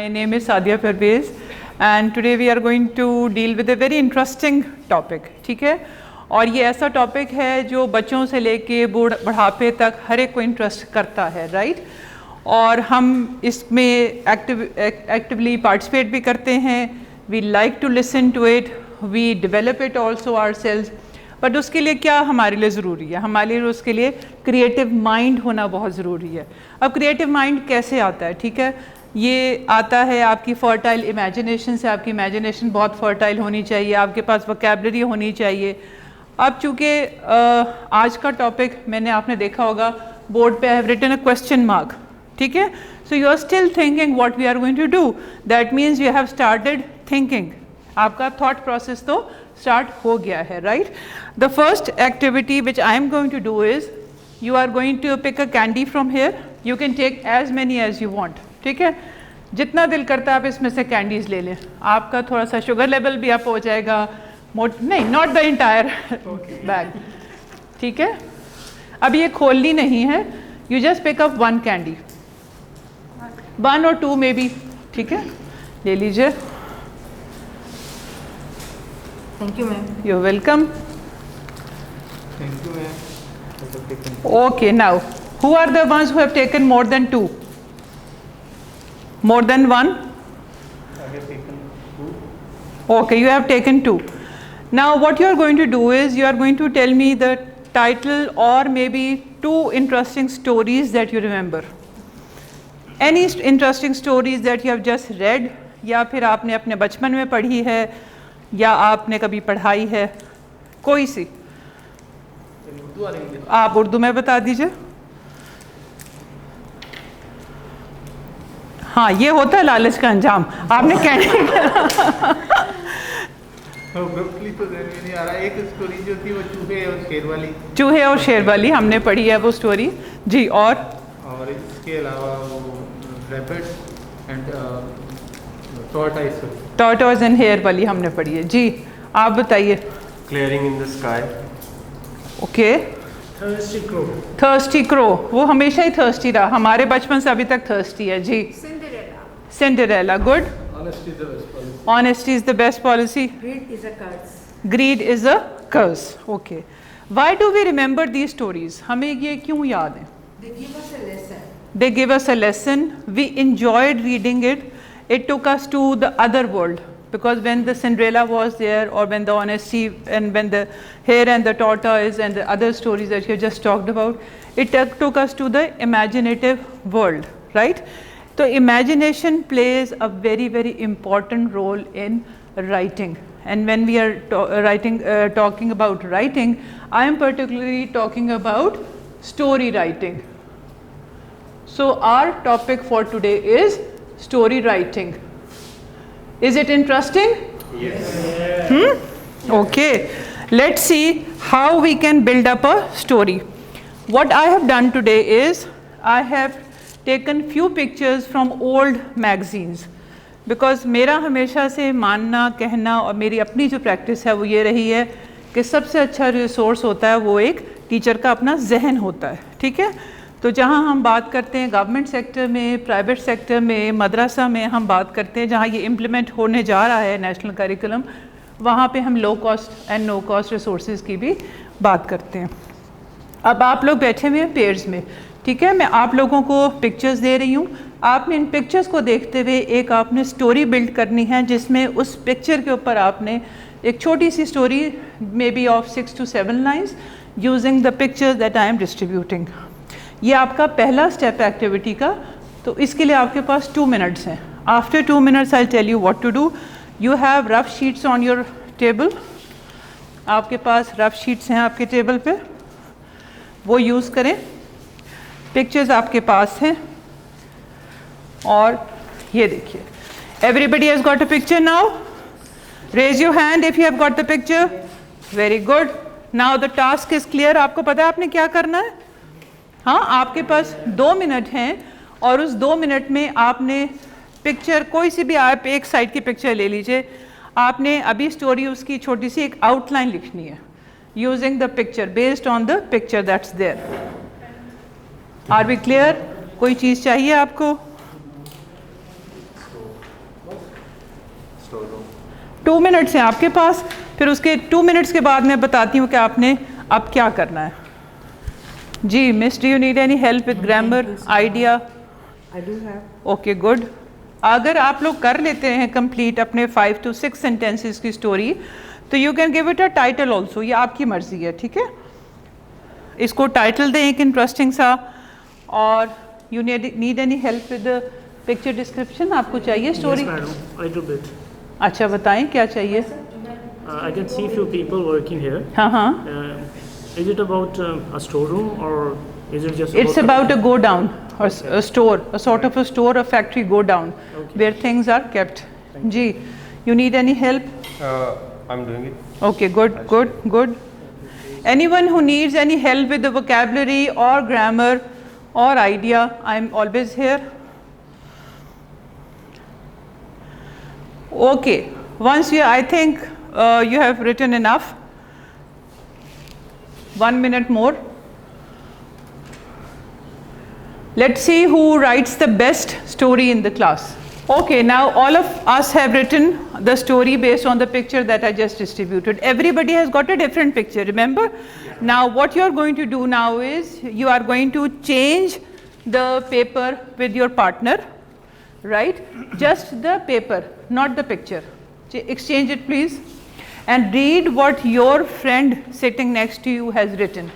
My name is Sadia Pervez and today we are going to deal with a very interesting topic. ठीक है, और ये ऐसा topic है जो बच्चों से लेके बुढ़ापे तक हर एक को इंटरेस्ट करता है, राइट? और हम इसमें एक्टिवली पार्टिसिपेट भी करते हैं. We like to listen to it, we develop it also ourselves. But उसके लिए क्या हमारे लिए ज़रूरी है? हमारे लिए उसके लिए क्रिएटिव माइंड होना बहुत ज़रूरी है. अब क्रिएटिव माइंड कैसे आता है? ठीक है, ये आता है आपकी फर्टाइल इमेजिनेशन से. आपकी इमेजिनेशन बहुत फर्टाइल होनी चाहिए, आपके पास वोकैबुलरी होनी चाहिए. अब चूँकि आज का टॉपिक मैंने आपने देखा होगा बोर्ड पे I have written a question mark. ठीक है, so you are still thinking what we are going to do. That means you have started thinking. आपका थॉट प्रोसेस तो स्टार्ट हो गया है, right? The first activity which I am going to do is you are going to pick a candy from here. You can take as many as you want. ठीक है, जितना दिल करता है आप इसमें से कैंडीज ले लें. आपका थोड़ा सा शुगर लेवल भी अप हो जाएगा. नहीं, नॉट द इंटायर बैग. ठीक है, अब ये खोलनी नहीं है. You just pick up one candy, 1 or 2 maybe. ठीक है, ले लीजिए. Thank you ma'am. You welcome. Thank you ma'am. Okay, now who are the ones who have taken more than 2? More than 1? I have taken 2. Okay, you have taken 2. Now what you are going to do is you are going to tell me the title or maybe 2 interesting stories that you remember. Any interesting stories that you have just read, या फिर आपने अपने बचपन में पढ़ी है या आपने कभी पढ़ाई है, कोई सी. आप उर्दू में बता दीजिए. हाँ, ये होता है लालच का अंजाम. आपने कहने तो नहीं आ रहा. एक स्टोरी जो थी वो चूहे और शेर वाली. चूहे और शेर वाली हमने पढ़ी है वो स्टोरी जी. और इसके अलावा वो rabbit and tortoise and hare वाली हमने पढ़ी है जी. आप बताइए. Clearing in the sky. Okay. Thirsty crow, वो हमेशा ही थर्स्टी रहा. हमारे बचपन से अभी तक थर्स्टी है जी. Cinderella, good. Honesty is the best policy. Greed is a curse. Greed is a curse. Okay. Why do we remember these stories? हमें ये क्यों याद है? They give us a lesson. They give us a lesson. We enjoyed reading it. It took us to the other world. Because when the Cinderella was there, or when the honesty and when the hare and the tortoise and the other stories that you just talked about, it took us to the imaginative world, right? So imagination plays a very, very important role in writing. And when we are talking about writing, I am particularly talking about story writing. So our topic for today is story writing. Is it interesting? Yes. Okay. Let's see how we can build up a story. What I have done today is I have taken few pictures from old magazines. Because मेरा हमेशा से मानना कहना और मेरी अपनी जो practice है वो ये रही है कि सबसे अच्छा रिसोर्स होता है वो एक टीचर का अपना जहन होता है. ठीक है, तो जहाँ हम बात करते हैं गवर्नमेंट सेक्टर में, प्राइवेट सेक्टर में, मदरसा में हम बात करते हैं जहाँ ये इम्प्लीमेंट होने जा रहा है नेशनल करिकुलम, वहाँ पे हम low cost and no cost resources की भी बात करते हैं. अब आप लोग बैठे हुए हैं पेयर्स में. ठीक है, मैं आप लोगों को पिक्चर्स दे रही हूँ. आपने इन पिक्चर्स को देखते हुए एक आपने स्टोरी बिल्ड करनी है जिसमें उस पिक्चर के ऊपर आपने एक छोटी सी story may be of 6 to 7 lines using the pictures that I am distributing. ये आपका पहला स्टेप है एक्टिविटी का. तो इसके लिए आपके पास 2 minutes हैं. After 2 minutes I tell you what to do. You have rough sheets on your table. आपके पास रफ शीट्स हैं आपके टेबल पे, वो यूज़ करें. पिक्चर्स आपके पास हैं और ये देखिए. Everybody has got a picture now. Raise your hand if you have got the picture. Very good. Now the task is clear. आपको पता है आपने क्या करना है? हाँ, आपके पास 2 मिनट हैं और उस 2 मिनट में आपने पिक्चर कोई सी भी आप एक साइड की पिक्चर ले लीजिए. आपने अभी स्टोरी उसकी छोटी सी एक आउटलाइन लिखनी है using the picture based on the picture that's there. Are we clear? कोई चीज़ चाहिए आपको? 2 मिनट्स हैं आपके पास, फिर उसके 2 मिनट्स के बाद मैं बताती हूँ कि आपने अब क्या करना है। जी miss, do you need any help with grammar idea? I do have. Okay good. अगर आप लोग कर लेते हैं कंप्लीट अपने 5 to 6 सेंटेंसेस की स्टोरी, तो you can give it a title also, ये आपकी मर्जी है, ठीक है। इसको टाइटल दें एक इंटरेस्टिंग सा। और you need any help with picture description? आपको चाहिए story? Yes, madam. A little bit. अच्छा बताएं क्या चाहिए। I can see few people working here. हाँ हाँ, Is it about a storeroom or is it just? it's about a go down or a store, a sort of a store, a factory go down where things are kept. Ji, you need any help? I'm doing it. Okay, good, good, good. Anyone who needs any help with the vocabulary or grammar or idea, I'm always here. Okay, once you, I think you have written enough. 1 minute more. Let's see who writes the best story in the class. Okay, now all of us have written the story based on the picture that I just distributed. Everybody has got a different picture, remember? Now what you are going to do now is you are going to change the paper with your partner, right? Just the paper, not the picture. Exchange it please, and read what your friend sitting next to you has written.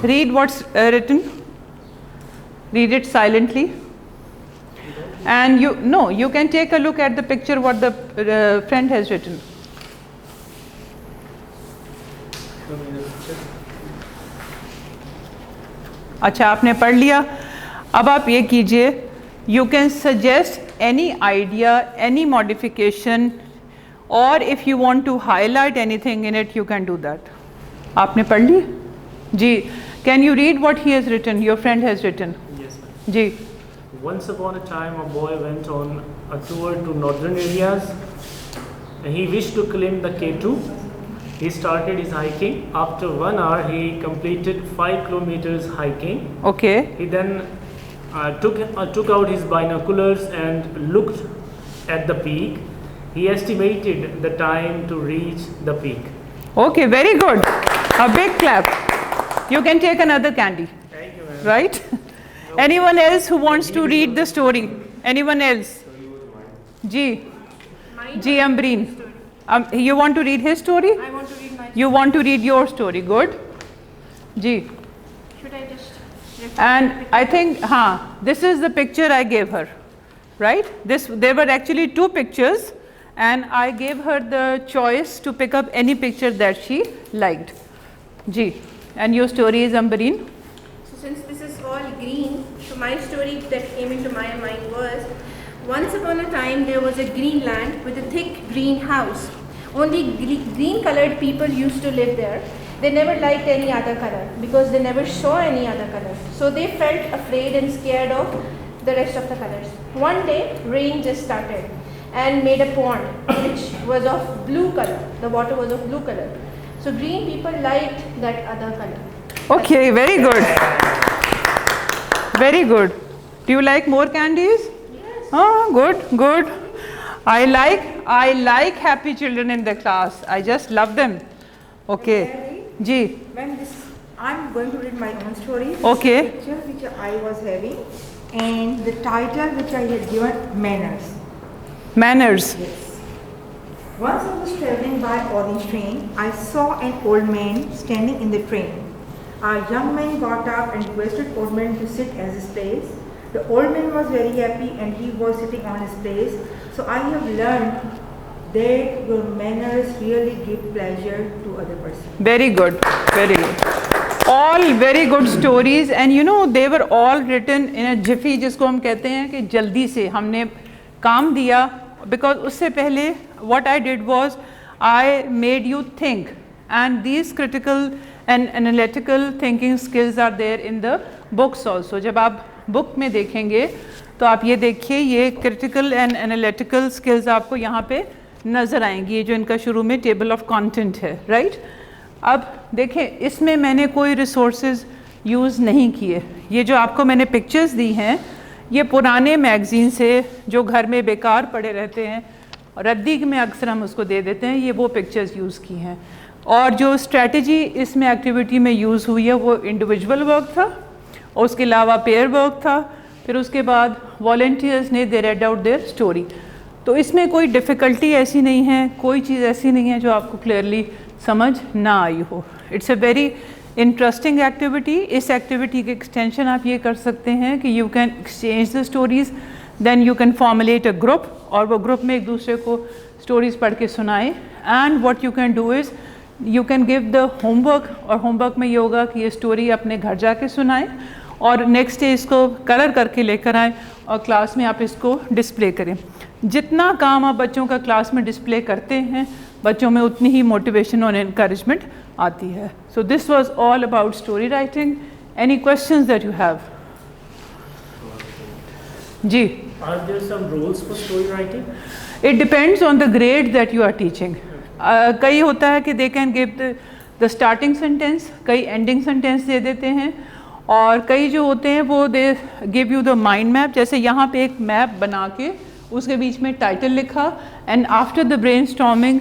Read what's written. Read it silently. And you can take a look at the picture what the friend has written. अच्छा आपने पढ़ लिया। अब आप ये कीजिए, you can suggest any idea, any modification, or if you want to highlight anything in it, you can do that. आपने पढ़ ली? जी, can you read what he has written, your friend has written? Yes, ma'am. Ji, Once upon a time, a boy went on a tour to northern areas. He wished to climb the K2. He started his hiking. After 1 hour, he completed 5 kilometers hiking. okay, He then took out his binoculars and looked at the peak. He estimated the time to reach the peak. okay, very good. A big clap. You can take another candy. Thank you, ma'am. Right? Anyone else who wants to read the story? Anyone else? Ji, Ji Ambreen. You want to read his story? I want to read my. You want to read your story? Good. Ji. Should I just? And I think, this is the picture I gave her, right? There were actually 2 pictures, and I gave her the choice to pick up any picture that she liked. Ji, and your story is Ambreen? So since this is all green, so my story that came into my mind was, once upon a time there was a green land with a thick green house. Only green colored people used to live there. They never liked any other color because they never saw any other color. So they felt afraid and scared of the rest of the colors. One day rain just started and made a pond which was of blue color. The water was of blue color. So green people liked that other color. Okay, very good. Very good. Do you like more candies? Yes. Oh, good, good. I like happy children in the class. I just love them. Okay. Ji. Ma'am, I'm going to read my own story. This Okay. is a picture which I was having, and the title which I had given, Manners. Manners. Yes. Once I was traveling by orange train, I saw an old man standing in the train. A young man got up and requested old man to sit as his place. The old man was very happy and he was sitting on his place. So I have learned that your manners really give pleasure to other person. Very good. Very good. All very good stories, and you know they were all written in a jiffy, जिसको हम कहते हैं कि जल्दी से हमने काम दिया. Because उससे पहले what I did was I made you think, and these critical and analytical thinking skills are there in the books also. जब आप book में देखेंगे तो आप ये देखिए, ये critical and analytical skills आपको यहाँ पे नज़र आएंगी, ये जो इनका शुरू में table of content है, right? अब देखें, इसमें मैंने कोई resources यूज़ नहीं किए. ये जो आपको मैंने pictures दी हैं, ये पुराने मैगज़ीन से जो घर में बेकार पड़े रहते हैं और रद्दी में अक्सर हम उसको दे देते हैं, ये वो पिक्चर्स यूज़ की हैं। और जो स्ट्रेटजी इसमें एक्टिविटी में यूज़ हुई है वो इंडिविजुअल वर्क था और उसके अलावा पेयर वर्क था। फिर उसके बाद वॉलंटियर्स ने दे रेड आउट देयर स्टोरी। तो इसमें कोई डिफ़िकल्टी ऐसी नहीं है, कोई चीज़ ऐसी नहीं है जो आपको क्लियरली समझ ना आई हो। It's a very interesting activity. इस एक्टिविटी के एक्सटेंशन आप ये कर सकते हैं कि you can exchange the stories, then you can formulate a group और वो ग्रुप में एक दूसरे को स्टोरीज़ पढ़ के सुनाएं। And what you can do is you can give the homework, और होमवर्क में ये होगा कि ये स्टोरी अपने घर जाके सुनाएं और नेक्स्ट डे इसको कलर करके लेकर आएँ और क्लास में आप इसको डिस्प्ले करें। जितना काम आप बच्चों का क्लास में डिस्प्ले करते हैं, बच्चों में उतनी ही मोटिवेशन और इनकरेजमेंट आती है। So this was all about story writing. Any questions that you have? जी। Are there some rules for story writing? It depends on the grade that you are teaching. कई होता है कि they can give the starting sentence, कई ending sentence दे देते हैं, और कई जो होते हैं वो they give you the mind map। जैसे यहाँ पे एक मैप बना के उसके बीच में टाइटल लिखा, and after the brainstorming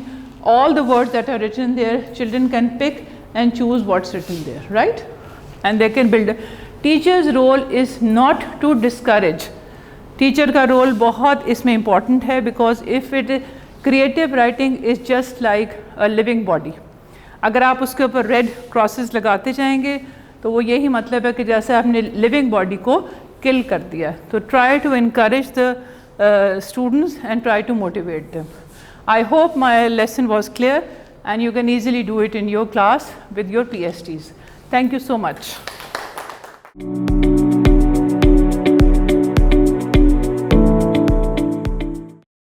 all the words that are written there, children can pick and choose what's written there, right? And they can build. Teacher's role is not to discourage. Teacher का role बहुत इसमें important है, because if it creative writing is just like a living body. अगर आप उसके ऊपर red crosses लगाते जाएंगे तो वो यही मतलब है कि जैसे आपने लिविंग बॉडी को किल कर दिया। तो try to encourage the students and try to motivate them. I hope my lesson was clear and you can easily do it in your class with your PhDs. Thank you so much.